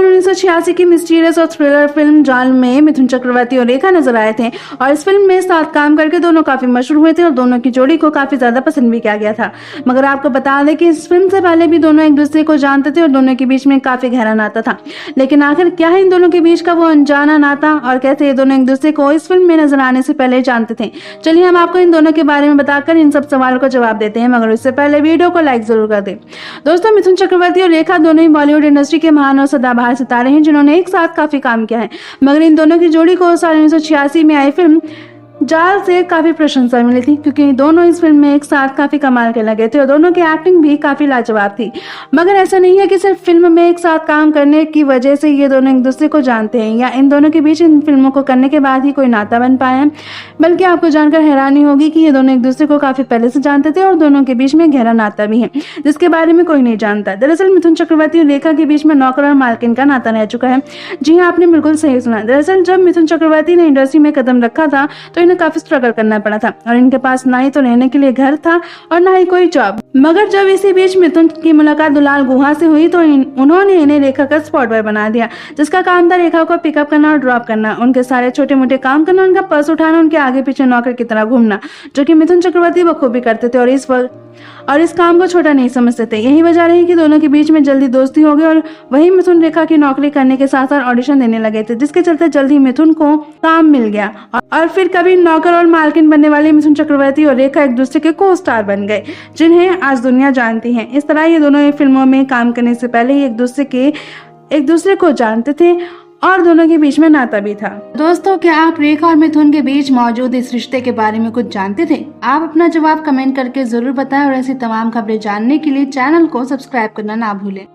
साल 1986 की मिस्टीरियस और थ्रिलर फिल्म जाल में मिथुन चक्रवर्ती और रेखा नजर आए थे और इस फिल्म में साथ काम करके दोनों काफी मशहूर हुए थे और दोनों की जोड़ी को काफी ज्यादा पसंद भी किया गया था। मगर आपको बता दें कि इस फिल्म से पहले भी दोनों एक दूसरे को जानते थे और दोनों के बीच में काफी गहरा नाता था। लेकिन आखिर क्या है इन दोनों के बीच का वो अनजाना नाता और कैसे ये दोनों एक दूसरे को इस फिल्म में नजर आने से पहले जानते थे? चलिए हम आपको इन दोनों के बारे में बताकर इन सब सवालों का जवाब देते हैं, मगर उससे पहले वीडियो को लाइक जरूर कर दें। दोस्तों, मिथुन चक्रवर्ती और रेखा दोनों ही बॉलीवुड इंडस्ट्री के महान और सदाबहार सितारे हैं जिन्होंने एक साथ काफी काम किया है। मगर इन दोनों की जोड़ी को साल 1986 में आई फिल्म जाल से काफी प्रशंसा मिली थी, क्योंकि दोनों इस फिल्म में एक साथ काफी कमाल के लगे थे और दोनों की एक्टिंग भी काफी लाजवाब थी। मगर ऐसा नहीं है कि सिर्फ फिल्म में एक साथ काम करने की वजह से ये दोनों एक दूसरे को जानते हैं या इन दोनों के बीच इन फिल्मों को करने के बाद ही कोई नाता बन पाया है, बल्कि आपको जानकर हैरानी होगी कि ये दोनों एक दूसरे को काफी पहले से जानते थे और दोनों के बीच में गहरा नाता भी है जिसके बारे में कोई नहीं जानता। दरअसल मिथुन चक्रवर्ती और रेखा के बीच में नौकर और मालकिन का नाता रह चुका है। जी हाँ, आपने बिल्कुल सही सुना। दरअसल जब मिथुन चक्रवर्ती ने इंडस्ट्री में कदम रखा था तो इन्हें काफी स्ट्रगल करना पड़ा था और इनके पास ना ही तो रहने के लिए घर था और ना ही कोई जॉब। मगर जब इसी बीच मिथुन की मुलाकात दुलाल गुहा से हुई तो उन्होंने इन्हें रेखा का स्पॉट बॉय बना दिया, जिसका काम था रेखा को पिकअप करना और ड्रॉप करना, उनके सारे छोटे मोटे काम करना, उनका पर्स उठाना, उनके आगे पीछे नौकर की तरह घूमना, जो कि मिथुन चक्रवर्ती बखूबी करते थे और इस काम को छोटा नहीं समझते थे। यही वजह रही कि दोनों के बीच में जल्दी दोस्ती हो गई और वही मिथुन रेखा की नौकरी करने के साथ साथ ऑडिशन देने लगे थे, जिसके चलते जल्दी मिथुन को काम मिल गया और फिर कभी नौकर और मालकिन बनने वाले मिथुन चक्रवर्ती और रेखा एक दूसरे के को स्टार बन गए, जिन्हें आज दुनिया जानती है। इस तरह ये दोनों फिल्मों में काम करने से पहले ही एक दूसरे को जानते थे और दोनों के बीच में नाता भी था। दोस्तों, क्या आप रेखा और मिथुन के बीच मौजूद इस रिश्ते के बारे में कुछ जानते थे? आप अपना जवाब कमेंट करके जरूर बताएं और ऐसी तमाम खबरें जानने के लिए चैनल को सब्सक्राइब करना ना भूलें।